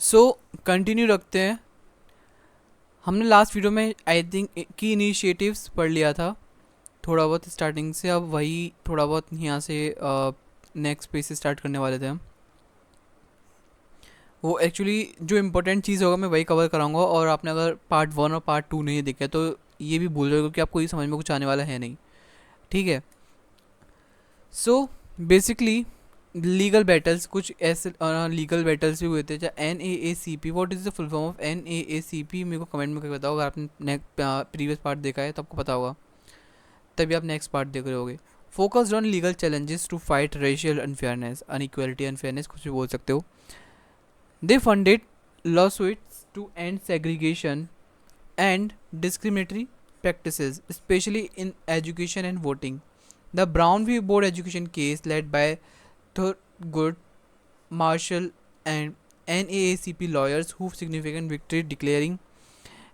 So continue रखते हैं। हमने लास्ट वीडियो में आई थिंक की इनिशिएटिव्स पढ़ लिया था थोड़ा बहुत स्टार्टिंग से। अब वही थोड़ा बहुत यहाँ से नेक्स्ट पेज से स्टार्ट करने वाले थे हम। वो एक्चुअली जो इम्पोर्टेंट चीज़ होगा मैं वही कवर कराऊंगा, और आपने अगर पार्ट 1 और पार्ट 2 नहीं देखा तो ये भी भूल जाओगे कि आपको ये समझ में कुछ आने वाला है नहीं। ठीक है। सो बेसिकली लीगल बैटल्स, कुछ ऐसे लीगल बैटल्स भी हुए थे। चाहे NAACP, what is the full form of NAACP, मेरे को कमेंट में करके बताओ। अगर आपने प्रीवियस पार्ट देखा है तो आपको पता होगा, तभी आप नेक्स्ट पार्ट देख रहे होगे। Focused on legal challenges to fight racial unfairness, inequality, unfairness, कुछ भी बोल सकते हो। They funded lawsuits to end segregation and discriminatory practices, especially in education and voting. The Brown v. Board education case, led by Thurgood Marshall and NAACP lawyers, who significant victory declaring।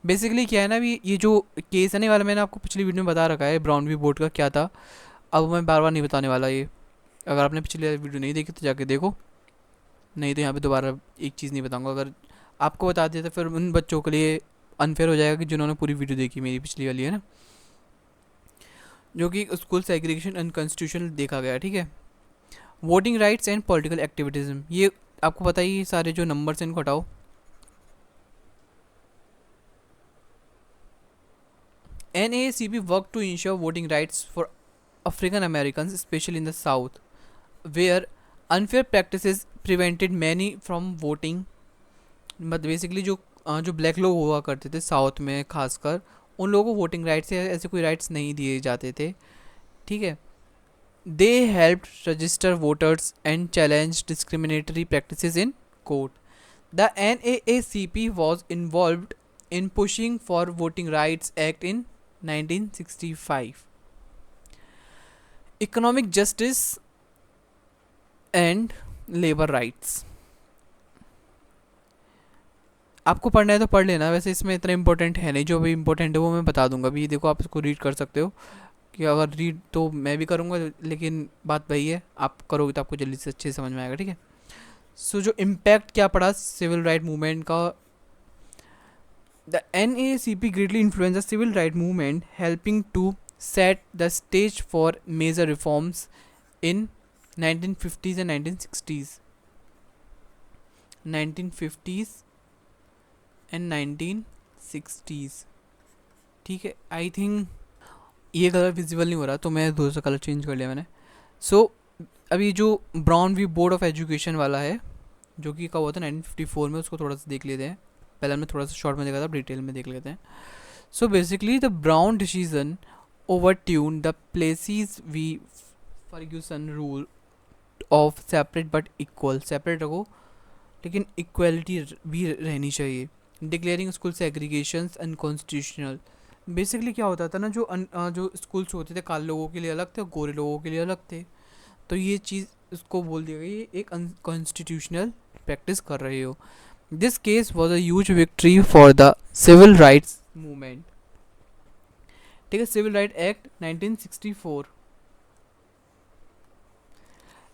Basically क्या है ना, अभी ये जो case है ना वाला, मैंने आपको पिछली वीडियो में बता रखा है ब्राउन वी बोर्ड का क्या था। अब मैं बार बार नहीं बताने वाला ये। अगर आपने पिछली वीडियो नहीं देखी तो जाके देखो, नहीं तो यहाँ पे दोबारा एक चीज़ नहीं बताऊंगा। अगर आपको बता दिया तो फिर उन बच्चों के लिए अनफेयर हो जाएगा कि जिन्होंने पूरी वीडियो देखी मेरी पिछली वाली है ना, जो कि स्कूल सेग्रीगेशन अनकॉन्स्टिट्यूशनल देखा गया। ठीक है। वोटिंग राइट्स एंड पॉलिटिकल एक्टिविटीज़म, ये आपको पता ही, सारे जो नंबर्स हैं इनको हटाओ। NAACP worked to ensure voting rights for African Americans, especially in the South, where unfair practices prevented many from voting। But basically जो ब्लैक लोग हुआ करते थे साउथ में खासकर, उन लोगों को वोटिंग राइट्स से ऐसे कोई राइट्स नहीं दिए जाते थे। ठीक है। They help register voters and challenge discriminatory practices in court. The NAACP was involved in pushing for Voting Rights Act in 1965, economic justice and labor rights। आपको पढ़ना है तो पढ़ लेना, वैसे इसमें इतना इंपॉर्टेंट है नहीं, जो भी इंपॉर्टेंट है वो मैं बता दूंगा। अभी देखो, आप इसको रीड कर सकते हो, कि अगर रीड तो मैं भी करूँगा, लेकिन बात वही है, आप करोगे तो आपको जल्दी से अच्छे से समझ में आएगा। ठीक है। सो जो इम्पैक्ट क्या पड़ा सिविल राइट मूवमेंट का, the NAACP greatly influenced the civil right movement, helping to set the stage for major reforms in 1950s and 1960s, 1950s and 1960s। ठीक है। आई थिंक ये कलर विजिबल नहीं हो रहा, तो मैं दूसरा कलर चेंज कर लिया मैंने। सो अभी जो Brown v board of education वाला है, जो कि कब हुआ था 1954 में, उसको थोड़ा सा देख लेते हैं। पहले हमने थोड़ा सा शॉर्ट में देखा था, डिटेल में देख लेते हैं। So basically the Brown decision overturned the Plessy v Ferguson rule of separate but equal, separate रखो लेकिन इक्वलिटी भी रहनी चाहिए। Declaring school segregations unconstitutional. Basically क्या होता था ना, जो स्कूल्स होते थे काले लोगों के लिए अलग थे और गोरे लोगों के लिए अलग थे, तो ये चीज़ इसको बोल दिया गया, ये एक अनकॉन्स्टिट्यूशनल प्रैक्टिस कर रहे हो। This case was a huge victory for the civil rights movement. ठीक है। Civil right act 1964।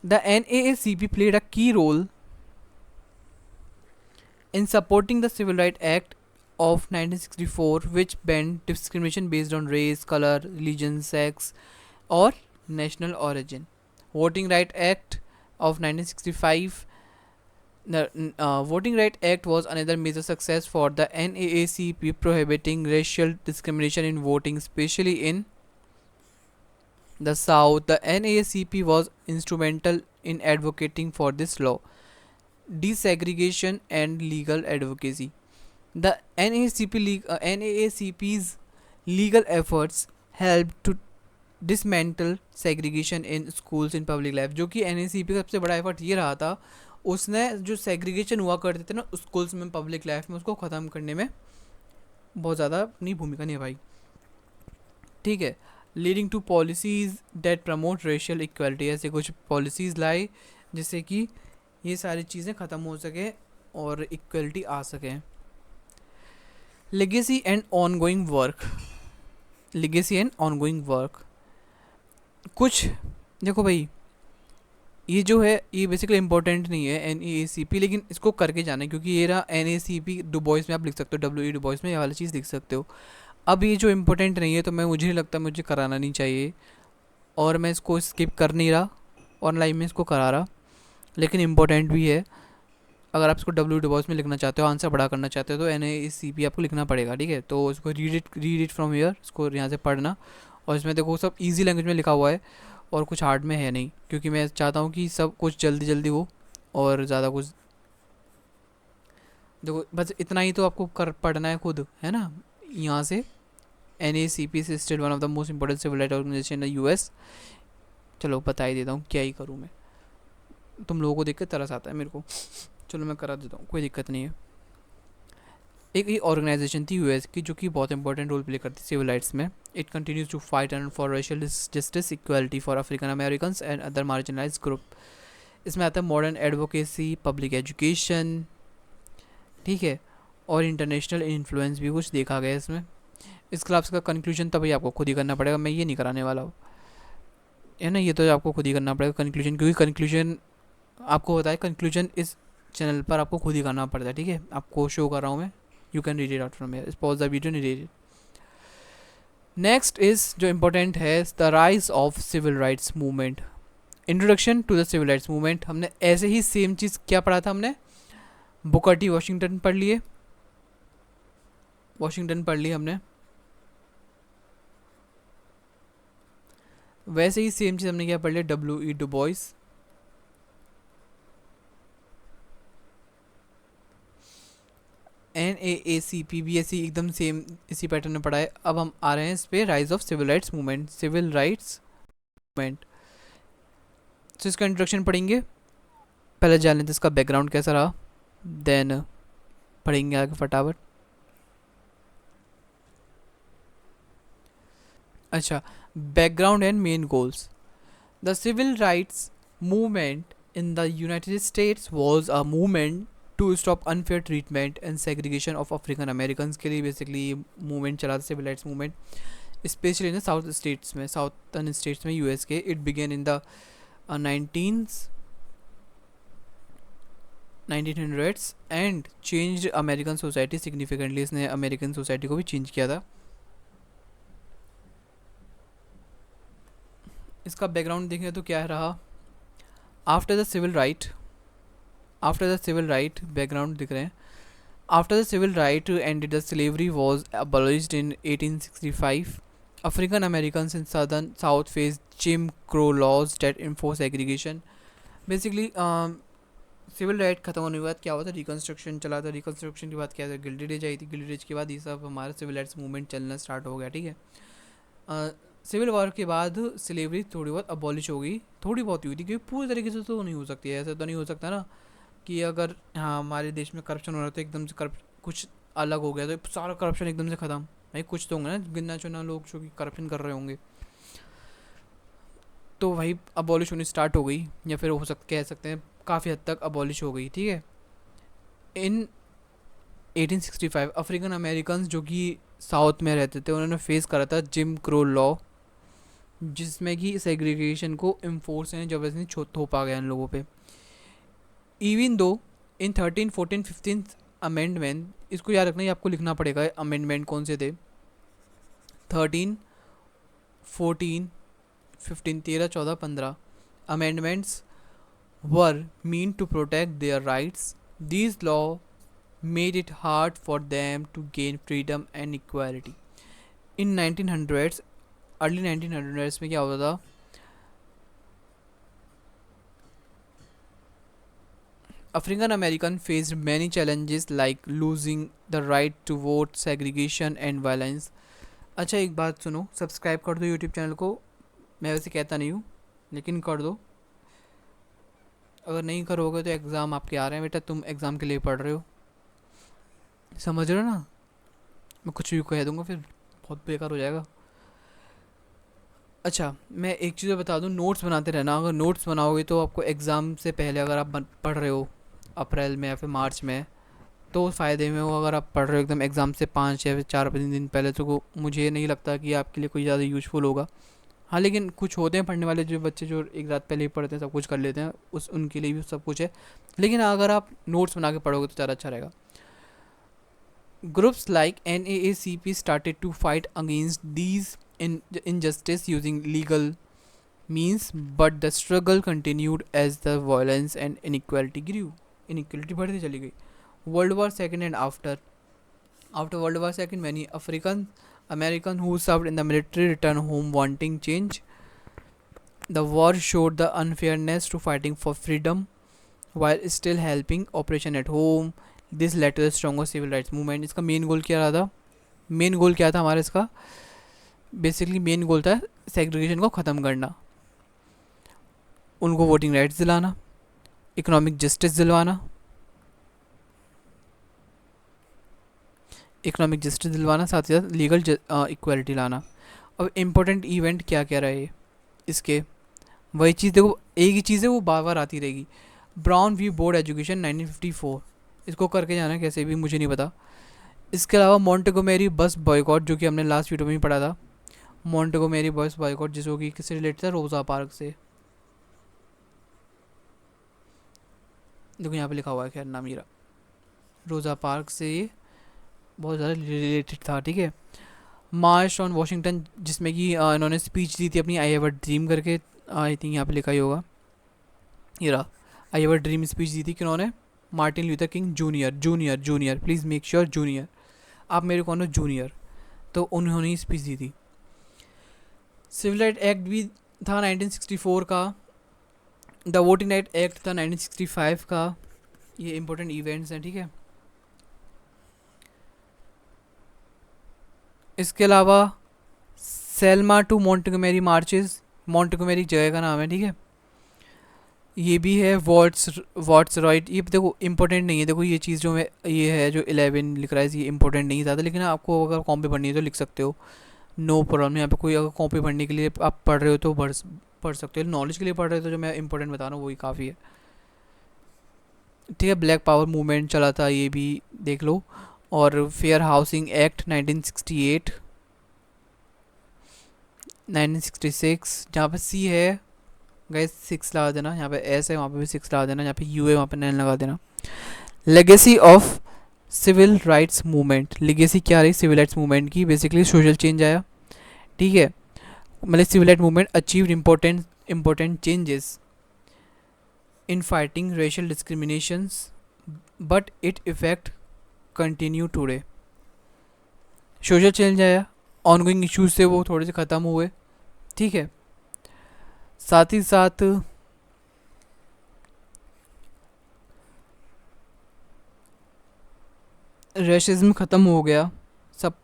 The NAACP played a key role in supporting the Civil Rights Act of 1964, which banned discrimination based on race, color, religion, sex, or national origin. Voting Right Act of 1965. The Voting Right Act was another major success for the NAACP, prohibiting racial discrimination in voting, especially in the South. The NAACP was instrumental in advocating for this law, desegregation, and legal advocacy. The NAACP's legal efforts helped to dismantle segregation in schools in public life. जो कि NAACP का सबसे बड़ा effort ये रहा था, उसने जो सेग्रीगेशन हुआ करते थे ना स्कूल्स में, पब्लिक लाइफ में, उसको ख़त्म करने में बहुत ज़्यादा अपनी भूमिका निभाई। ठीक है। Leading to policies that promote racial equality, ऐसे कुछ पॉलिसीज़ लाए जिससे कि ये सारी चीज़ें ख़त्म हो सके और इक्वलिटी आ सके। Legacy and ongoing work, legacy and ongoing work. कुछ देखो भाई, ये जो है ये बेसिकली इंपॉर्टेंट नहीं है NAACP, लेकिन इसको करके जाना है क्योंकि ये रहा NACP डुबॉइस में आप लिख सकते हो, WE डुबॉइस में ये वाली चीज़ लिख सकते हो। अब ये जो इम्पोर्टेंट नहीं है तो मैं मुझे नहीं लगता मुझे कराना नहीं चाहिए, और मैं इसको स्किप कर नहीं रहा, ऑनलाइन में इसको करा रहा, लेकिन इम्पोर्टेंट भी है। अगर आप इसको WE डुबॉइस में लिखना चाहते हो, आंसर बड़ा करना चाहते हो, तो NAACP आपको लिखना पड़ेगा, ठीक है। तो इसको रीड इट फ्रॉम हियर, इसको यहाँ से पढ़ना, और इसमें देखो सब इजी लैंग्वेज में लिखा हुआ है और कुछ हार्ड में है नहीं, क्योंकि मैं चाहता हूँ कि सब कुछ जल्दी जल्दी हो और ज़्यादा कुछ, देखो बस इतना ही तो आपको कर पढ़ना है खुद, है ना। यहाँ से NAACP is still one of the most important civil rights organization in the US। चलो बता ही देता हूँ, क्या ही करूँ मैं, तुम लोगों को देख के तरस आता है मेरे को। चलो मैं करा देता हूँ, कोई दिक्कत नहीं है। एक ये ऑर्गेनाइजेशन थी US की जो कि बहुत इंपॉर्टेंट रोल प्ले करती सिविल राइट्स में। It continues to fight and for racial justice, equality for African American and other marginalised group. इसमें आता है मॉडर्न एडवोकेसी, पब्लिक एजुकेशन, ठीक है, और इंटरनेशनल इन्फ्लुएंस भी कुछ देखा गया है इसमें। इस क्लास का कंक्लूजन तभी आपको खुद ही करना पड़ेगा, मैं ये नहीं कराने वाला हूँ, है ना। ये तो आपको खुद ही करना पड़ेगा कंक्लूजन, क्योंकि कंक्लूजन आपको होता है, कंक्लूजन इस चैनल पर आपको खुद ही करना पड़ता है, ठीक है। आपको शो कर रहा हूँ मैं, you can read it out from here, pause the video and read it. Next is जो इम्पोर्टेंट है, the rise of civil rights movement. Introduction to the civil rights movement. हमने ऐसे ही सेम चीज़ क्या पढ़ा था, हमने बुकर टी वॉशिंगटन पढ़ लिए, वॉशिंगटन पढ़ ली हमने, वैसे ही सेम चीज़ हमने क्या पढ़ लिया, WE डुबॉइस। NAACP भी ऐसी एकदम सेम इसी पैटर्न में पढ़ा है। अब हम आ रहे हैं इस पे, rise of civil rights movement, civil rights movement. तो इसका इंट्रोडक्शन पढ़ेंगे, पहले जान लेते इसका बैकग्राउंड कैसा रहा, देन पढ़ेंगे आगे फटाफट। अच्छा, background and main goals. The civil rights movement in the United States was a movement to stop unfair treatment and segregation of African American के लिए बेसिकली ये मूवमेंट चला था, civil rights movement, specially in south states में, southern states में US के। It began in the 1900s and change American society significantly. इसने American society को भी चेंज किया था। इसका बैकग्राउंड देखें तो क्या रहा, after the civil right, background दिख रहे हैं। After the civil right ended the slavery was abolished in 1865। African American in southern south face Jim Crow laws that enforce aggregation. Basically civil right खत्म होने के बाद क्या हुआ था, रिकन्स्ट्रक्शन चला था। रिकन्स्ट्रक्शन के बाद क्या था, गिल्डेड एज आई थी, गिल्डेड एज के बाद ये सब हमारा सिविल राइट्स मूवमेंट चलना स्टार्ट हो गया, ठीक है। सिविल वॉर के बाद स्लेवरी थोड़ी बहुत अबॉलिश हो गई, थोड़ी बहुत हुई थी, क्योंकि पूरी तरीके से तो नहीं हो सकती है, ऐसा तो नहीं हो सकता ना कि अगर हाँ हमारे देश में करप्शन हो रहा था एकदम से कुछ अलग हो गया तो सारा करप्शन एकदम से ख़त्म। भाई कुछ तो होंगे ना गिनना चुना लोग जो कि करप्शन कर रहे होंगे, तो वही अबॉलिश होनी स्टार्ट हो गई, या फिर हो सकते कह सकते हैं काफ़ी हद तक अबॉलिश हो गई, ठीक है। इन 1865 अफ्रीकन अमेरिकन जो कि साउथ में रहते थे उन्होंने फेस करा था जिम क्रो लॉ, जिसमें कि सेग्रीगेशन को इम्फोर्स यानी जबरदस्ती थोपा गया इन लोगों पे। इवन दो इन 13, 14, 15 अमेंडमेंट, इसको याद रखना, ये आपको लिखना पड़ेगा अमेंडमेंट कौन से थे, 13, 14, 15, 13, 14, 15 amendments were meant to protect their rights. These law made it hard for them to gain freedom and equality. In 1900s, early 1900s में क्या होता था, African American faced many challenges like losing the right to vote, segregation and violence. अच्छा एक बात सुनो, subscribe कर दो यूट्यूब चैनल को, मैं वैसे कहता नहीं हूँ लेकिन कर दो, अगर नहीं करोगे तो एग्ज़ाम आपके आ रहे हैं बेटा, तुम एग्ज़ाम के लिए पढ़ रहे हो, समझ रहे हो ना। मैं कुछ भी कह दूंगा फिर बहुत बेकार हो जाएगा। अच्छा मैं एक चीज़ बता दूं, नोट्स बनाते रहना, अगर नोट्स बनाओगे तो आपको एग्ज़ाम से पहले अगर आप पढ़ रहे हो अप्रैल में या फिर मार्च में तो फ़ायदे में हो। अगर आप पढ़ रहे हो एकदम एग्ज़ाम से 5 या फिर 4 दिन पहले तो मुझे नहीं लगता कि आपके लिए कोई ज़्यादा यूज़फुल होगा, हाँ लेकिन कुछ होते हैं पढ़ने वाले जो बच्चे जो एक रात पहले ही पढ़ते हैं, सब कुछ कर लेते हैं, उस उनके लिए भी सब कुछ है। लेकिन अगर आप नोट्स बना के पढ़ोगे तो ज़्यादा अच्छा रहेगा। Groups like NAACP started to fight against these injustice using legal means, but the struggle continued as the violence and inequality grew. Inequality बढ़ती चली गई। World War II and after World War II, many African American who served in the military returned home wanting change. The war showed the unfairness to fighting for freedom while still helping operation at home. This led to the stronger civil rights movement. इसका main goal क्या रहा था? Main goal क्या था हमारा इसका? Basically main goal था segregation को ख़त्म करना, उनको वोटिंग राइट्स दिलाना, इकोनॉमिक जस्टिस दिलवाना, साथ ही साथ लीगल इक्वालिटी लाना। अब इम्पोर्टेंट इवेंट क्या क्या रहे इसके, वही चीज़ देखो, एक ही चीज़ है वो बार बार आती रहेगी। ब्राउन वी बोर्ड एजुकेशन 1954, इसको करके जाना कैसे भी मुझे नहीं पता। इसके अलावा मॉन्टेगोमेरी बस बॉयकॉट, जो कि हमने लास्ट वीडियो में ही पढ़ा था। मॉन्टेगोमेरी बस बॉयकॉट जिसको कि किससे रिलेटेड था? रोज़ा पार्क से। देखो यहाँ पे लिखा हुआ है, खैर नाम मेरा रोज़ा पार्क से ये बहुत ज़्यादा रिलेटेड था, ठीक है। मार्च ऑन वाशिंगटन, जिसमें कि इन्होंने स्पीच दी थी अपनी, आई हैव अ ड्रीम करके, आई थिंक यहाँ पे लिखा ही होगा, ये रहा, I have a dream speech दी थी किन्होंने? Martin Luther King junior, please make sure junior, आप मेरे कौन हो? जूनियर। तो उन्होंने ही स्पीच दी थी। सिविल राइट एक्ट भी था 1964 का, द वोटिंग राइट एक्ट था 1965 का। ये इंपॉर्टेंट इवेंट्स हैं, ठीक है। इसके अलावा सेल्मा टू मॉन्टेगोमेरी मार्चेस, मॉन्टेगोमेरी जगह का नाम है, ठीक है। ये भी है वॉट्स राइट, ये देखो इंपॉर्टेंट नहीं है, देखो ये चीज़ जो मैं ये है जो 11 लिख रहा है ये इंपॉर्टेंट नहीं है ज़्यादा, लेकिन आपको अगर कॉपी पढ़नी है तो लिख सकते हो, नो प्रॉब्लम। यहाँ पे कोई अगर कॉपी पढ़ने के लिए आप पढ़ रहे हो तो पढ़ सकते हो, नॉलेज के लिए पढ़ रहे हो तो जो मैं इंपॉर्टेंट बता रहा हूँ वही काफ़ी है, ठीक है। ब्लैक पावर मूवमेंट चला था, ये भी देख लो। और फेयर हाउसिंग एक्ट 1968, 1966, जहाँ पे सी है गैस 6 लगा देना, यहाँ पे एस है वहाँ पे भी 6 लगा देना, यहाँ पे यू है वहाँ पे 9 लगा देना। Legacy of civil rights movement, legacy क्या रही सिविल राइट्स मूवमेंट की? बेसिकली सोशल चेंज आया, ठीक है। मतलब civil right movement achieved important changes in fighting racial discriminations, but it effect continue today. Social change आया, ऑनगोइंग इश्यूज से वो थोड़े से ख़त्म हुए, ठीक है। साथ ही साथ रेसिज्म ख़त्म हो गया, सब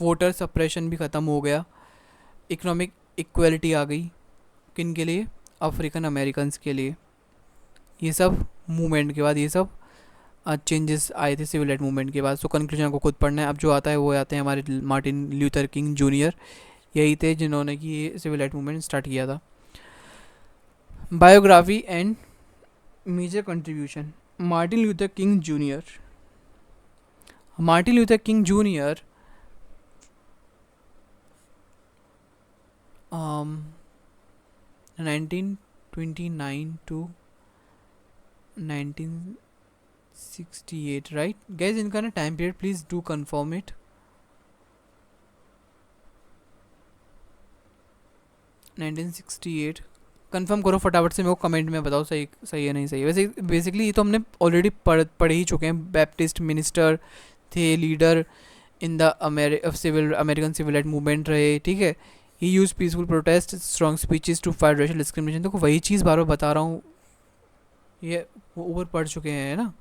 वोटर सप्रेशन भी ख़त्म हो गया, इकोनॉमिक इक्वलिटी आ गई, किन के लिए? अफ्रीकन अमेरिकन्स के लिए। ये सब मूवमेंट के बाद, ये सब चेंजेस आए थे सिविल राइट मूवमेंट के बाद। सो कंक्लूजन को खुद पढ़ना है। अब जो आता है वो आते हैं हमारे मार्टिन ल्यूथर किंग जूनियर, यही थे जिन्होंने कि ये सिविल राइट मूवमेंट स्टार्ट किया था। Biography and major contribution, Martin Luther King Junior. Martin Luther King Junior 1929 to 1968, right guys? इनका ना time period please do confirm it. 1968 confirm करो फटाफट से, मेरे को कमेंट में बताओ सही सही है नहीं सही है। वैसे बेसिकली ये तो हमने ऑलरेडी पढ़ ही चुके हैं। बैप्टिस्ट मिनिस्टर थे, leader in the American civil right movement रहे, ठीक है। He use peaceful protest strong speeches to fight racial discrimination. देखो वही चीज़ बार बार बता रहा हूँ, ये वो ऊपर पढ़ चुके हैं ना,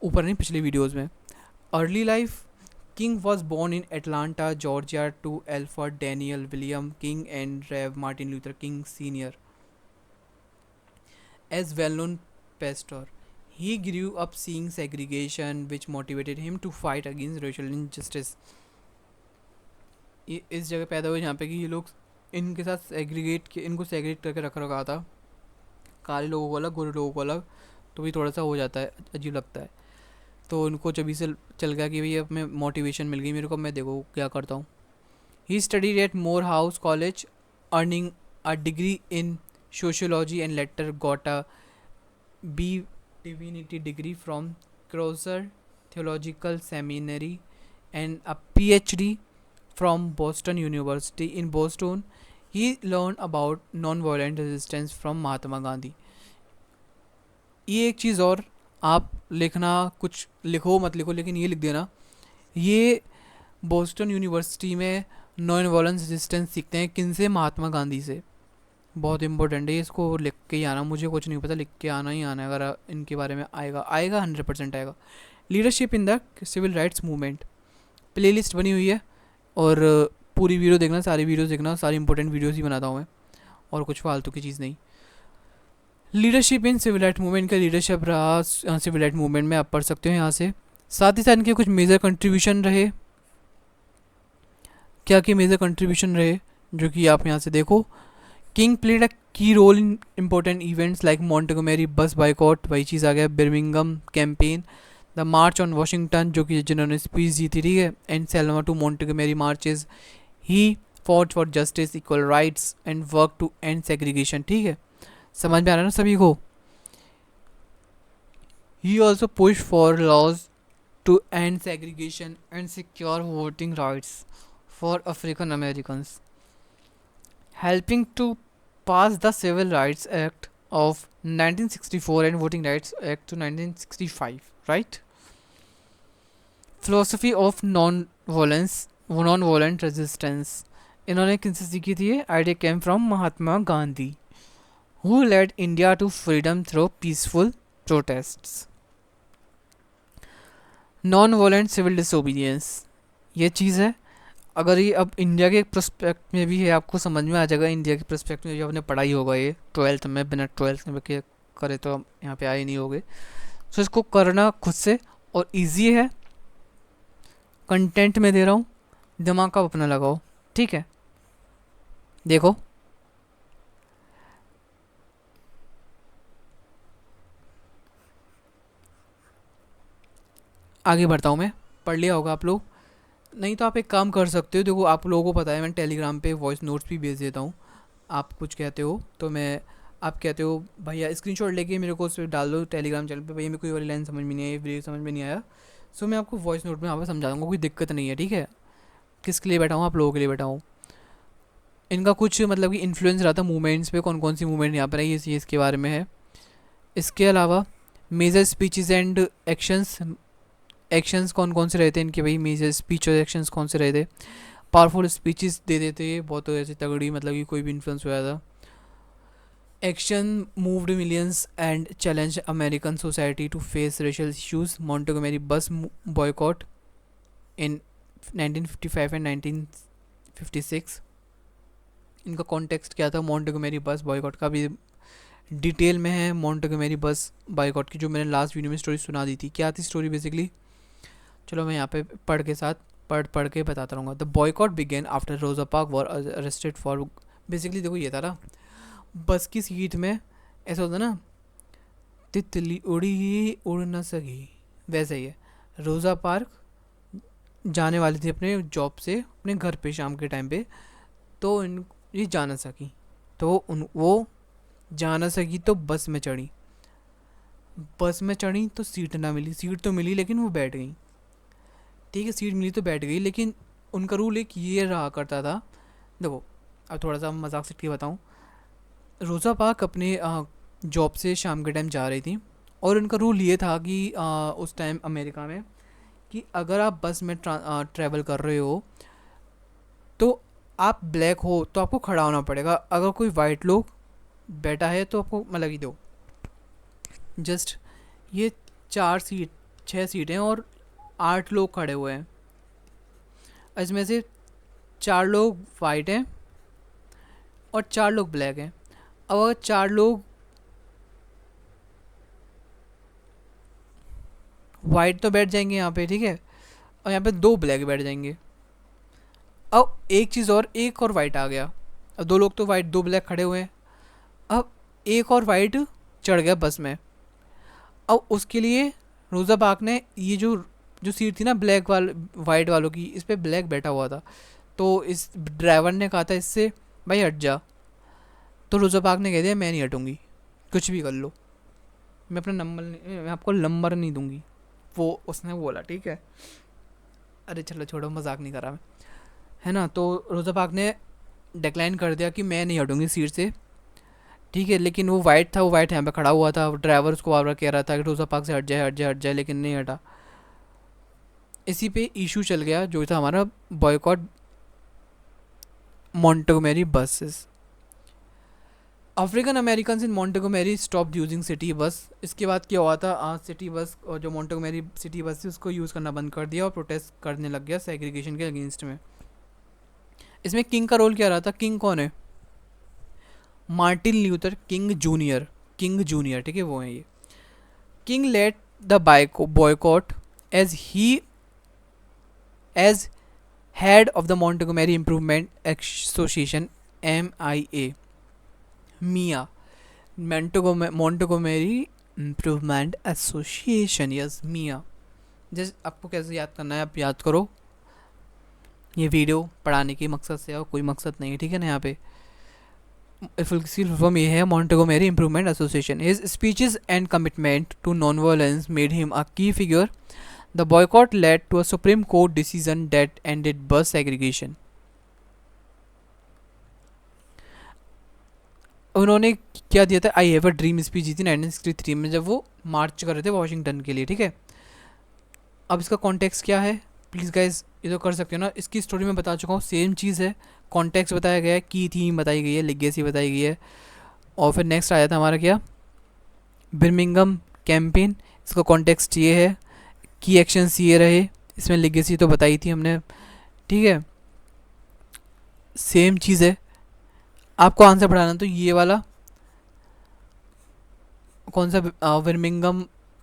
ऊपर नहीं पिछली वीडियोज़ में। Early life, King was born in Atlanta, Georgia to Alfred Daniel William King and Rev. Martin Luther King Sr. As well-known pastor, he grew up seeing segregation, which motivated him to fight against racial injustice. ये इस जगह पैदा हुए जहाँ पे कि ये लोग इनके साथ इनको सेग्रीगेट करके रखा था, काले लोगों को अलग, गोरे लोगों को अलग, तो भी थोड़ा सा हो जाता है, अजीब लगता है। तो उनको जब से चल गया कि भाई अब मैं मोटिवेशन मिल गई मेरे को, मैं देखो क्या करता हूँ। He studied at Morehouse College, earning a degree in sociology and later got a B divinity degree from Crozer Theological Seminary and a PhD from Boston University in Boston. He learned about non-violent resistance from Mahatma Gandhi. ये एक चीज़ और, आप लिखना कुछ लिखो मत लिखो लेकिन ये लिख देना, ये बोस्टन यूनिवर्सिटी में नॉन वायलेंस रेजिस्टेंस सीखते हैं किन से, महात्मा गांधी से. बहुत इंपॉर्टेंट है, इसको लिख के ही आना, मुझे कुछ नहीं पता, लिख के आना ही आना है. अगर इनके बारे में आएगा आएगा 100% आएगा. Leadership in the civil rights movement, playlist बनी हुई है और पूरी वीडियो देखना, सारी वीडियोस देखना, सारी इंपॉर्टेंट वीडियोस ही बनाता हूँ मैं और कुछ फालतू की चीज़ नहीं. Leadership in civil right movement का लीडरशिप रहा सिविल राइट मूवमेंट में, आप पढ़ सकते हो यहाँ से. साथ ही साथ इनके कुछ मेजर कंट्रीब्यूशन रहे. क्या क्या मेजर कंट्रीब्यूशन रहे जो कि आप यहाँ से देखो. King played a key role in important events like Montgomery bus boycott, वही चीज़ आ गया, Birmingham campaign, the march on Washington जो कि जिन्होंने स्पीच दी थी, ठीक है, and Selma to Montgomery marches. He fought for justice, equal rights and work to end segregation. ठीक है, समझ में आ रहा है ना सभी को. He also push for laws to end segregation and secure voting rights for African Americans, helping to pass the Civil Rights Act of 1964 and Voting Rights Act to 1965, right? Philosophy of non-violent resistance. इन्होंने किनसे सीखी थी ये? Idea came from Mahatma Gandhi, who led India to freedom through peaceful protests. Non-violent civil disobedience, ये चीज़ है. अगर ये अब इंडिया के प्रोस्पेक्ट में भी है, आपको समझ में आ जाएगा. इंडिया के प्रोस्पेक्ट में भी आपने पढ़ाई होगा ये 12th में, बिना 12th में करे तो यहाँ पे आए नहीं होगे. सो इसको करना खुद से, और इजी है, कंटेंट में दे रहा हूँ, दिमाग का अपना लगाओ. ठीक है, देखो आगे बढ़ता हूँ मैं. पढ़ लिया होगा आप लोग, नहीं तो आप एक काम कर सकते हो. देखो आप लोगों को पता है मैं टेलीग्राम पे वॉइस नोट्स भी भेज देता हूँ. आप कुछ कहते हो तो मैं, आप कहते हो भैया स्क्रीनशॉट लेके मेरे को उस पर डाल दो टेलीग्राम चैनल पे, भैया मेरे को ये वाली लाइन समझ में नहीं आई, वीडियो समझ में नहीं आया, सो मैं आपको वॉइस नोट में यहाँ पर समझा दूँगा, कोई दिक्कत नहीं है. ठीक है, किसके लिए बैठा हूँ? आप लोगों के लिए बैठा हूँ. इनका कुछ मतलब कि इन्फ्लुएंस रहा था मूवमेंट्स पे, कौन कौन सी मूवमेंट यहाँ पर है ये इसके बारे में है. इसके अलावा मेजर स्पीचेस एंड एक्शंस कौन कौन से रहते हैं इनके, भाई मेजर स्पीच और एक्शंस कौन से रहते. पावरफुल स्पीचेस दे देते बहुत ऐसी तगड़ी, मतलब कि कोई भी इन्फ्लुएंस हुआ था. Action moved millions and challenge American society to face racial issues. Montgomery bus boycott in 1955 and 1956. इनका कॉन्टेक्स्ट क्या था मॉन्टेगोमेरी बस बॉयकॉट का भी डिटेल में है. मॉन्टेगोमेरी बस बॉयकॉट की जो मैंने लास्ट वीडियो में स्टोरी सुना दी थी, क्या थी स्टोरी बेसिकली, चलो मैं यहाँ पे पढ़ के बताता रहूँगा. The boycott began after Rosa Park were arrested for, basically देखो ये था ना, बस की सीट में ऐसा होता ना, तितली उड़ी उड़ न सकी, वैसा ही है. रोज़ा पार्क जाने वाली थी अपने जॉब से अपने घर पे शाम के टाइम पे, तो ये जा ना सकी, तो वो जा ना सकी तो बस में चढ़ी तो सीट ना मिली. सीट तो मिली लेकिन वो बैठ गई. ठीक है, सीट मिली तो बैठ गई, लेकिन उनका रूल एक ये रहा करता था. देखो अब थोड़ा सा मजाक से बताऊँ. रोज़ा पार्क अपने जॉब से शाम के टाइम जा रही थी, और उनका रूल ये था कि उस टाइम अमेरिका में कि अगर आप बस में ट्रैवल कर रहे हो तो आप ब्लैक हो तो आपको खड़ा होना पड़ेगा. अगर कोई वाइट लोग बैठा है तो आपको मतलब कि दो जस्ट ये 6 सीटें और 8 लोग खड़े हुए हैं, इसमें से 4 लोग वाइट हैं और 4 लोग ब्लैक हैं. अब अगर 4 लोग वाइट तो बैठ जाएंगे यहाँ पे, ठीक है, और यहाँ पे 2 ब्लैक बैठ जाएंगे. अब एक चीज़ और, एक और वाइट आ गया. अब 2 लोग तो वाइट 2 ब्लैक खड़े हुए हैं. अब एक और वाइट चढ़ गया बस में. अब उसके लिए रोज़ा पार्क ने ये जो सीट थी ना ब्लैक वाइट वालों की, इस पर ब्लैक बैठा हुआ था, तो इस ड्राइवर ने कहा था इससे भाई हट जा, तो रोज़ा पार्क ने कह दिया मैं नहीं हटूँगी, कुछ भी कर लो, मैं अपना नंबर मैं आपको नंबर नहीं दूंगी, वो उसने बोला, ठीक है। अरे चलो छोड़ो, मजाक नहीं करा मैं, है ना। तो रोज़ा पार्क ने डिक्लाइन कर दिया कि मैं नहीं हटूंगी सीट से, ठीक है। लेकिन वो वाइट था, वो वाइट यहाँ पे खड़ा हुआ था, ड्राइवर उसको बार बार कह रहा था कि रोज़ा पार्क से हट जाए हट जाए हट जाए, लेकिन नहीं हटा। इसी पे इशू चल गया जो था हमारा boycott Montgomery buses. African American in Montgomery stop using city bus. इसके बाद क्या हुआ था, आज सिटी बस और जो मॉन्टेगोमेरी सिटी बस थी उसको यूज़ करना बंद कर दिया और प्रोटेस्ट करने लग गया सेग्रीगेशन के अगेंस्ट में। इसमें किंग का रोल क्या रहा था? किंग कौन है? Martin Luther King junior, king junior, ठीक है, वो है ये। King led the boycott as head of the Montgomery improvement association MIA, MIA, Montgomery improvement association, yes MIA. Just आपको कैसे याद करना है आप याद करो, ये वीडियो पढ़ाने के मकसद से और कोई मकसद नहीं है, ठीक है ना। यहाँ पे फुल ये है Montgomery improvement association. His speeches and commitment to non violence made him a key figure. The boycott led to a supreme court decision that ended bus segregation. उन्होंने क्या दिया था? I have a dream speech दी थी 1963 में, जब वो मार्च कर रहे थे वॉशिंगटन के लिए, ठीक है। अब इसका कॉन्टेक्स्ट क्या है? प्लीज़ गाइज ये तो कर सकते हो ना, इसकी स्टोरी में बता चुका हूँ, सेम चीज़ है, कॉन्टेक्स्ट बताया गया है, की थीम बताई गई है, लिगेसी बताई गई है। और फिर नेक्स्ट आया था हमारा क्या, बिर्मिंगम कैंपेन। इसका कॉन्टेक्स्ट ये है, की एक्शंस ये रहे, इसमें लिगेसी तो बताई थी हमने, ठीक है। सेम चीज़ है, आपको आंसर पढ़ाना तो ये वाला कौन सा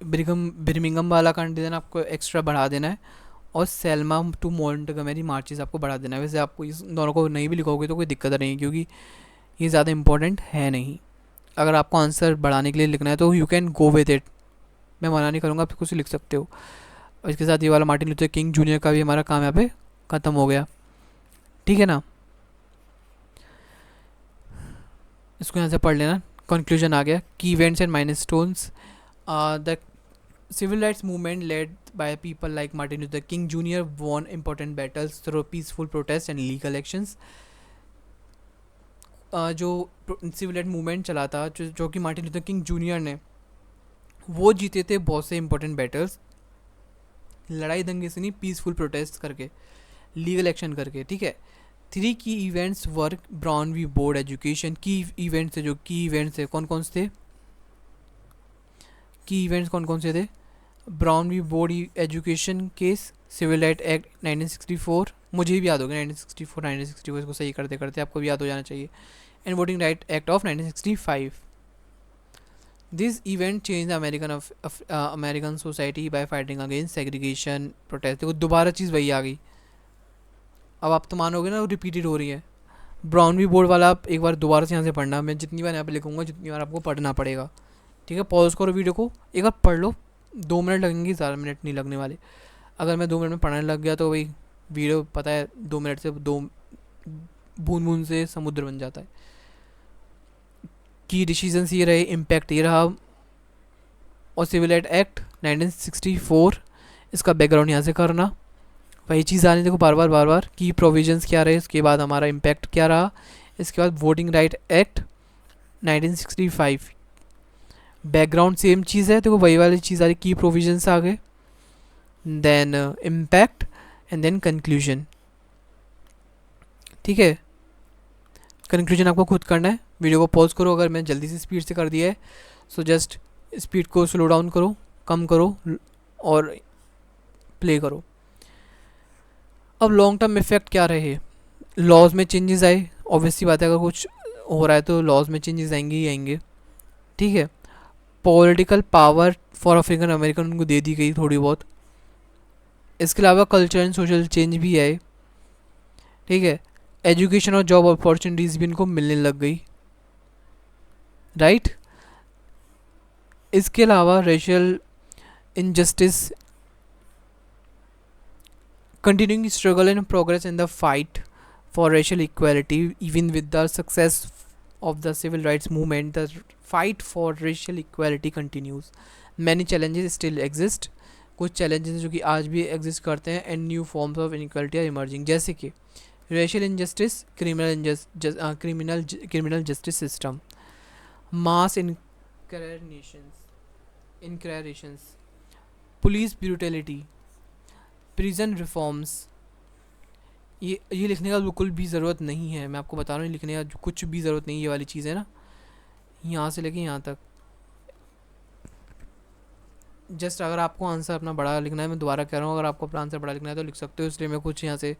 बिर्मिंगम वाला कंडीशन आपको एक्स्ट्रा बढ़ा देना है, और सेल्मा टू मॉन्टेगोमेरी मार्चेस आपको बढ़ा देना है। वैसे आपको इस दोनों को नहीं भी लिखोगे तो कोई दिक्कत नहीं है, क्योंकि ये ज़्यादा इंपॉर्टेंट है नहीं। अगर आपको आंसर बढ़ाने के लिए लिखना है तो you can go with it, मैं मना नहीं करूँगा, आप कुछ लिख सकते हो। और इसके साथ ये वाला मार्टिन लूथर किंग जूनियर का भी हमारा काम यहाँ पे ख़त्म हो गया, ठीक है ना। इसको यहाँ से पढ़ लेना, कंक्लूजन आ गया। की events and milestones. The civil rights movement led by people like Martin Luther King Jr. won important battles through peaceful protests and legal actions. जो सिविल राइट मूवमेंट चला था, जो कि मार्टिन लूथर किंग जूनियर ने, वो जीते थे बहुत से इंपॉर्टेंट बैटल्स, लड़ाई दंगे से नहीं, पीसफुल प्रोटेस्ट करके, लीगल एक्शन करके, ठीक है। 3 key events work Brown v board education. Key events थे, जो की इवेंट्स थे कौन कौन से थे? की इवेंट्स कौन कौन से थे? Brown v board education case, civil right act 1964, मुझे भी याद हो गया 1964, इसको सही करते करते आपको भी याद हो जाना चाहिए, and voting right act of 1965। This event change American society bye fighting against segregation protest. देखो दोबारा चीज़ वही आ गई, अब आप तो मानोगे ना, रिपीटेड हो रही है। ब्राउन वी बोर्ड वाला आप एक बार दोबारा से यहाँ से पढ़ना, मैं जितनी बार यहाँ पे लिखूँगा जितनी बार आपको पढ़ना पड़ेगा, ठीक है। पॉज करो वीडियो को, एक बार पढ़ लो, 2 मिनट लगेंगे, ज़्यादा मिनट नहीं लगने वाले। अगर मैं 2 मिनट में पढ़ने लग गया तो भाई वीडियो पता है 2 मिनट से दो बूंद बूंद से समुद्र बन जाता है। की डिसीजंस ये रहे, इम्पैक्ट ये रहा, और सिविल राइट एक्ट 1964, इसका बैकग्राउंड यहाँ से करना, वही चीज़ आने देखो बार बार की प्रोविजंस क्या रहे, इसके बाद हमारा इम्पैक्ट क्या रहा, इसके बाद voting right act 1965, background same चीज़ है, देखो वही वाली चीज़ आ रही, की प्रोविजंस आ गए, then impact and then conclusion, ठीक है। कंक्लूजन आपको खुद करना है, वीडियो को पॉज करो, अगर मैं जल्दी से स्पीड से कर दिया है सो जस्ट स्पीड को स्लो डाउन करो, कम करो और प्ले करो। अब लॉन्ग टर्म इफेक्ट क्या रहे? लॉज में चेंजेस आए, ऑब्वियसली बात है, अगर कुछ हो रहा है तो लॉज में चेंजेस आएंगे ही आएंगे, ठीक है। Political power for African American उनको दे दी गई थोड़ी बहुत। इसके अलावा कल्चर एंड सोशल चेंज भी आए, ठीक है। एजुकेशन और जॉब अपॉर्चुनिटीज़ भी इनको मिलने लग गई, राइट। इसके अलावा racial injustice, continuing struggle and progress in the fight for racial equality. Even with the success of the civil rights movement, the fight for racial equality continues. Many challenges still exist. कुछ challenges हैं जो कि आज भी exist करते हैं, and new forms of inequality are emerging, जैसे कि racial injustice, criminal justice system, mass incarcerations, police brutality, prison reforms. ये लिखने का बिल्कुल भी ज़रूरत नहीं है, मैं आपको बता रहा हूँ, लिखने का कुछ भी ज़रूरत नहीं है। ये वाली चीज़ है ना, यहाँ से लेके यहाँ तक, जस्ट अगर आपको आंसर अपना बड़ा लिखना है, मैं दोबारा कह रहा हूँ, अगर आपको अपना आंसर बड़ा लिखना है तो लिख सकते हो, इसलिए मैं कुछ यहाँ से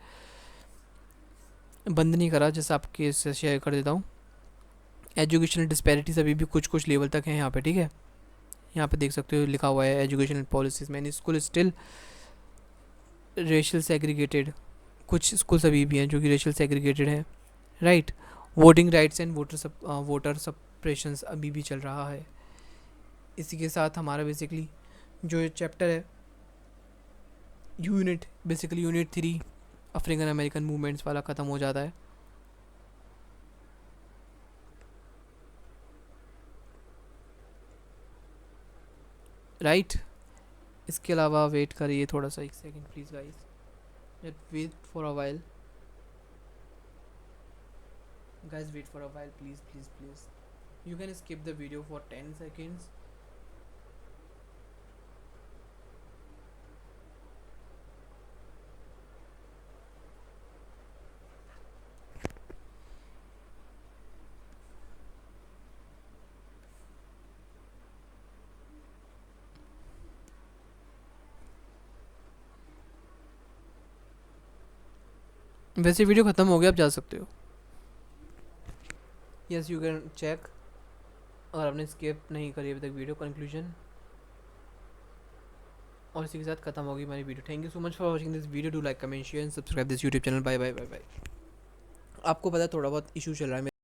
बंद नहीं करा, जैसे आपके इससे शेयर कर देता हूँ। एजुकेशनल डिस्पैरिटीज अभी भी कुछ कुछ लेवल तक है यहाँ पे, ठीक है। यहाँ पे देख सकते हो लिखा हुआ है एजुकेशनल पॉलिसीज में स्कूल स्टिल रेशियल सेग्रीगेटेड, कुछ स्कूल्स अभी भी हैं जो कि रेशियल सेग्रीगेटेड हैं, right. Voting rights and voter suppressions अभी भी चल रहा है। इसी के साथ हमारा बेसिकली जो चैप्टर है यूनिट 3 अफ्रीकन अमेरिकन मूवमेंट्स वाला ख़त्म हो जाता है। राइट इसके अलावा वेट करिए थोड़ा सा, एक second please guys, let wait for a while guys, wait for a while, please. You can skip the video for 10 seconds. वैसे वीडियो ख़त्म हो गया, आप जा सकते हो। यस यू कैन चेक, अगर आपने स्किप नहीं करी अभी तक वीडियो कंक्लूजन। और इसी के साथ खत्म होगी हमारी वीडियो। Thank you so much for watching this video, do like comment share and subscribe this YouTube channel. Bye bye bye bye. आपको पता है थोड़ा बहुत इशू चल रहा है।